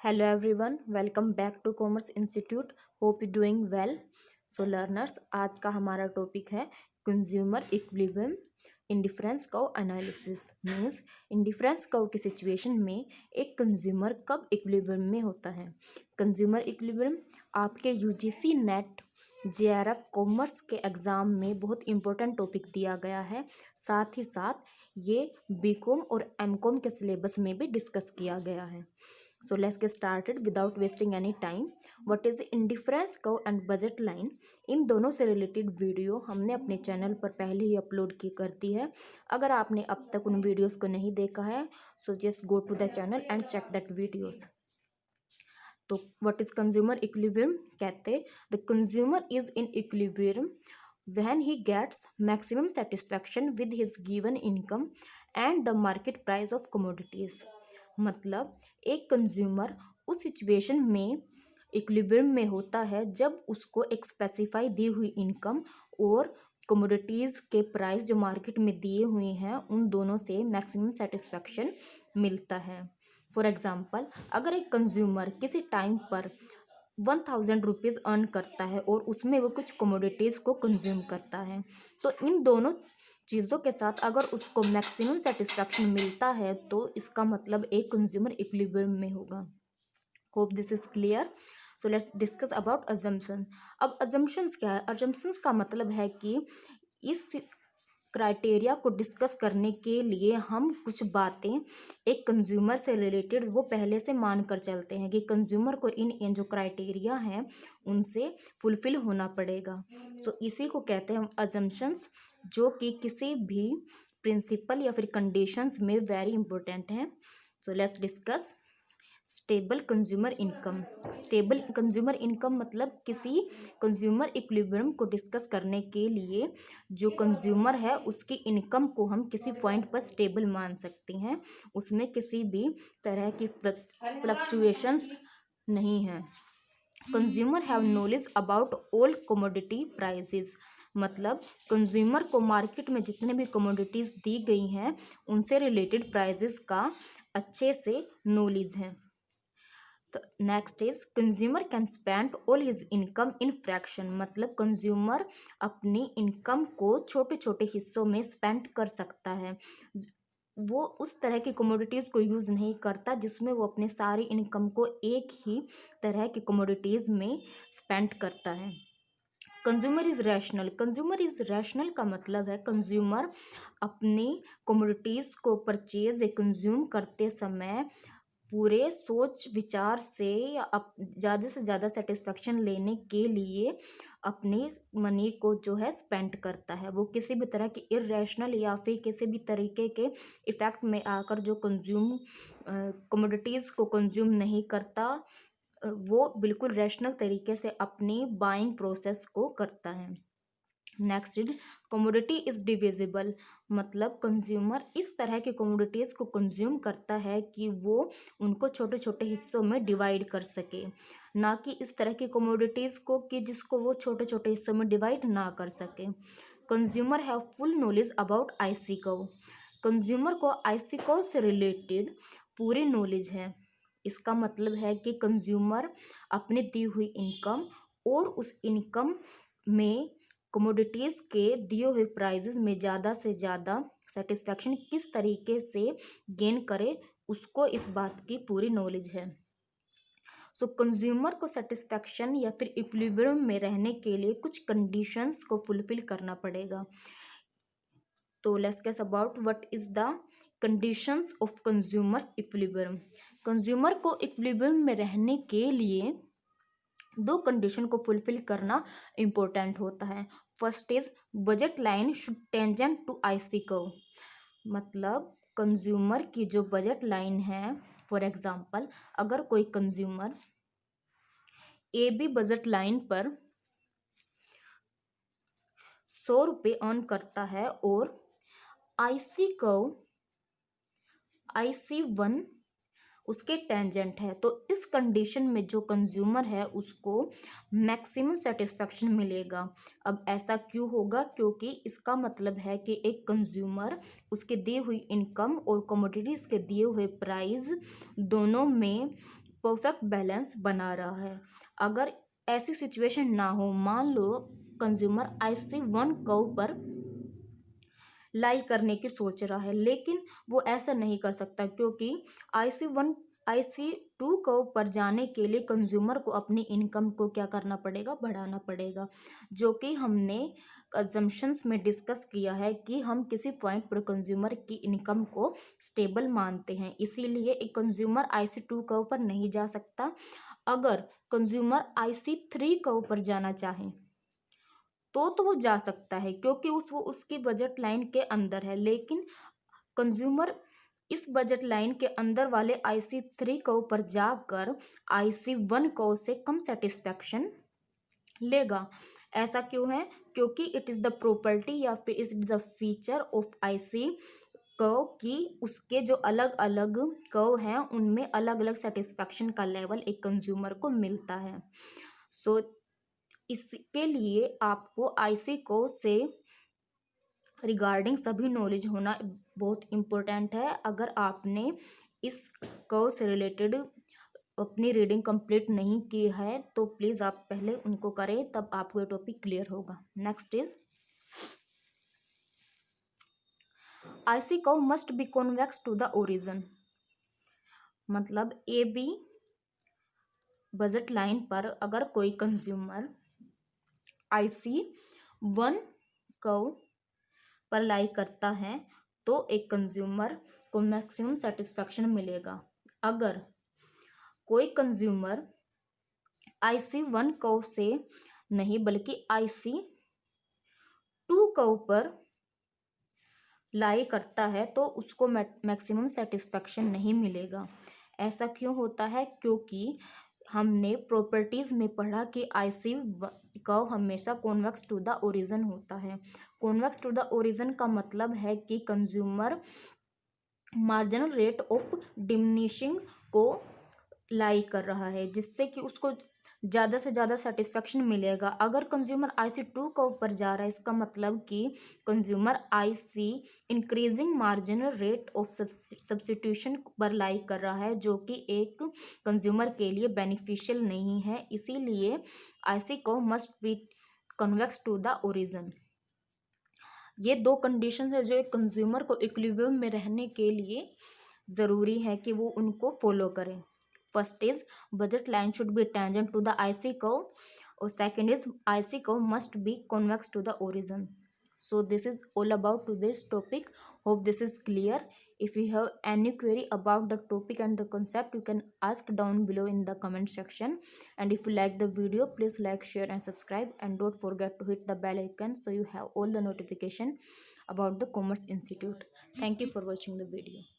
Hello everyone, welcome back to Commerce Institute. Hope you doing well. So learners, आज का हमारा topic है consumer equilibrium indifference curve analysis. Means indifference curve की situation में एक consumer कब इक्विलिब्रियम में होता है। कंज्यूमर इक्विलिब्रियम आपके यूजीसी नेट जेआरएफ कॉमर्स के एग्ज़ाम में बहुत इंपॉर्टेंट टॉपिक दिया गया है। साथ ही साथ ये बीकॉम और एमकॉम के सिलेबस में भी डिस्कस किया गया है। So let's get started without wasting any time. What is the indifference curve and budget line? इन दोनों से रिलेटेड वीडियो हमने अपने चैनल पर पहले ही अपलोड की करती है। अगर आपने अब तक उन वीडियोस को नहीं देखा है so just go to the channel and check that videos. तो व्हाट इज कंज्यूमर इक्विलिब्रियम? कहते the consumer is in equilibrium when he gets maximum satisfaction with his given income and the market price of commodities। मतलब एक consumer उस situation में equilibrium में होता है जब उसको एक स्पेसिफाई दी हुई इनकम और कमोडिटीज़ के प्राइस जो मार्केट में दिए हुए हैं उन दोनों से मैक्सिमम सेटिस्फैक्शन मिलता है। फॉर एग्जांपल, अगर एक कंज्यूमर किसी टाइम पर 1000 रुपीज़ अर्न करता है और उसमें वो कुछ कमोडिटीज़ को कंज्यूम करता है, तो इन दोनों चीज़ों के साथ अगर उसको मैक्सिमम सेटिस्फैक्शन मिलता है तो इसका मतलब एक कंज्यूमर इक्विलिब्रियम में होगा। Hope this is clear. So let's discuss about assumption. अब अजम्पशंस क्या है? अजम्पशंस का मतलब है कि इस क्राइटेरिया को डिस्कस करने के लिए हम कुछ बातें एक कंज्यूमर से रिलेटेड वो पहले से मान कर चलते हैं कि कंज्यूमर को इन जो क्राइटेरिया हैं उनसे फुलफिल होना पड़ेगा। तो इसी को कहते हैं हम अजम्पशंस, जो कि किसी भी प्रिंसिपल या फिर कंडीशंस में वेरी इंपॉर्टेंट हैं। So let's discuss stable consumer income. Stable consumer income मतलब किसी कंज्यूमर इक्विलिब्रियम को डिस्कस करने के लिए जो कंज्यूमर है उसकी इनकम को हम किसी पॉइंट पर स्टेबल मान सकते हैं, उसमें किसी भी तरह की फ्लक्चुएशंस नहीं हैं। Consumer have knowledge about all commodity prices. मतलब कंज्यूमर को मार्केट में जितने भी कमोडिटीज़ दी गई हैं उनसे रिलेटेड प्राइसेस का अच्छे से नॉलेज है। तो next is consumer can spend all his income in fraction. मतलब कंज्यूमर अपनी इनकम को छोटे छोटे हिस्सों में स्पेंड कर सकता है। वो उस तरह की कमोडिटीज़ को यूज़ नहीं करता जिसमें वो अपने सारी इनकम को एक ही तरह की कमोडिटीज़ में स्पेंड करता है। Consumer is rational. Consumer is rational का मतलब है कंज्यूमर अपनी कमोडिटीज़ को परचेज या कंज्यूम करते समय पूरे सोच विचार से या ज़्यादा से ज़्यादा सेटिस्फेक्शन लेने के लिए अपनी मनी को जो है स्पेंड करता है। वो किसी भी तरह की इरेशनल या फिर किसी भी तरीके के इफ़ेक्ट में आकर जो कमोडिटीज़ को कंज्यूम नहीं करता, वो बिल्कुल रैशनल तरीके से अपनी बाइंग प्रोसेस को करता है। Next is commodity is divisible. मतलब कंज्यूमर इस तरह की कमोडिटीज़ को कंज्यूम करता है कि वो उनको छोटे छोटे हिस्सों में डिवाइड कर सके, ना कि इस तरह की कमोडिटीज़ को कि जिसको वो छोटे छोटे हिस्सों में डिवाइड ना कर सके। Consumer have full knowledge about IC curve. Consumer को आईसी कर्व से रिलेटेड पूरी नॉलेज है। इसका मतलब है कि कंज्यूमर अपनी दी हुई इनकम और उस इनकम में कमोडिटीज़ के दिए हुए प्राइजेस में ज़्यादा से ज़्यादा सेटिस्फैक्शन किस तरीके से गेन करे, उसको इस बात की पूरी नॉलेज है। सो कंज्यूमर को सेटिस्फैक्शन या फिर इक्विलिब्रियम में रहने के लिए कुछ कंडीशंस को फुलफिल करना पड़ेगा। तो let's discuss about what is the conditions of consumers equilibrium. Consumer को इक्विलिब्रियम में रहने के लिए दो कंडीशन को फुलफिल करना इम्पोर्टेंट होता है। First is budget line should tangent to IC curve. मतलब कंज्यूमर की जो बजट लाइन है, फॉर एग्जांपल अगर कोई consumer A B budget line पर 100 रुपये अर्न करता है और आईसी कर्व IC1 उसके टेंजेंट है, तो इस कंडीशन में जो कंज्यूमर है उसको मैक्सिमम सेटिस्फैक्शन मिलेगा। अब ऐसा क्यों होगा? क्योंकि इसका मतलब है कि एक कंज्यूमर उसके दी हुई इनकम और कमोडिटीज़ के दिए हुए प्राइस दोनों में परफेक्ट बैलेंस बना रहा है। अगर ऐसी सिचुएशन ना हो, मान लो कंज्यूमर IC1 कर्व पर लाई करने की सोच रहा है, लेकिन वो ऐसा नहीं कर सकता क्योंकि IC2 कर्व पर जाने के लिए कंज्यूमर को अपनी इनकम को क्या करना पड़ेगा, बढ़ाना पड़ेगा, जो कि हमने अजम्पशंस में डिस्कस किया है कि हम किसी पॉइंट पर कंज्यूमर की इनकम को स्टेबल मानते हैं, इसीलिए एक कंज्यूमर IC2 कर्व पर नहीं जा सकता। अगर कंज्यूमर IC3 कर्व पर जाना चाहे तो वो जा सकता है क्योंकि वो उसकी बजट लाइन के अंदर है, लेकिन कंज्यूमर इस बजट लाइन के अंदर वाले IC3 कर्व पर जाकर IC1 कर्व से कम सेटिस्फैक्शन लेगा। ऐसा क्यों है? क्योंकि इट इज़ द प्रॉपर्टी या फिर is the feature of IC curve कि उसके जो अलग अलग कर्व हैं उनमें अलग अलग सेटिस्फैक्शन का लेवल एक कंज्यूमर को मिलता है। सो इसके लिए आपको IC कर्व से रिगार्डिंग सभी नॉलेज होना बहुत इम्पोर्टेंट है। अगर आपने इस कर्व से रिलेटेड अपनी रीडिंग कंप्लीट नहीं की है तो प्लीज़ आप पहले उनको करें, तब आपको ये टॉपिक क्लियर होगा। Next is IC curve must be convex to the origin. मतलब AB बजट लाइन पर अगर कोई कंज्यूमर IC1 कर्व पर लाई करता है तो एक कंज्यूमर को मैक्सिमम सेटिस्फैक्शन मिलेगा। अगर कोई कंज्यूमर IC1 कर्व से नहीं बल्कि IC2 कर्व पर लाई करता है तो उसको मैक्सिमम सेटिस्फैक्शन नहीं मिलेगा। ऐसा क्यों होता है? क्योंकि हमने प्रॉपर्टीज़ में पढ़ा कि IC कर्व हमेशा कॉन्वेक्स टू द ओरिजिन होता है। कॉन्वेक्स टू द ओरिजिन का मतलब है कि consumer marginal rate of diminishing को लाई कर रहा है, जिससे कि उसको ज़्यादा से ज़्यादा सेटिस्फैक्शन मिलेगा। अगर कंज्यूमर IC2 कर्व पर जा रहा है, इसका मतलब कि consumer IC increasing marginal rate of substitution पर लाई कर रहा है, जो कि एक कंज्यूमर के लिए बेनिफिशियल नहीं है। इसीलिए IC curve must be convex to the origin. ये दो कंडीशन है जो एक कंज्यूमर को इक्विलिब्रियम में रहने के लिए ज़रूरी है कि वो उनको फॉलो करें। First is budget line should be tangent to the IC curve, और second is IC curve must be convex to the origin. So this is all about today's topic. Hope this is clear. If you have any query about the topic and the concept, you can ask down below in the comment section. And if you like the video, please like, share and subscribe, and don't forget to hit the bell icon so you have all the notification about the Commerce Institute. Thank you for watching the video.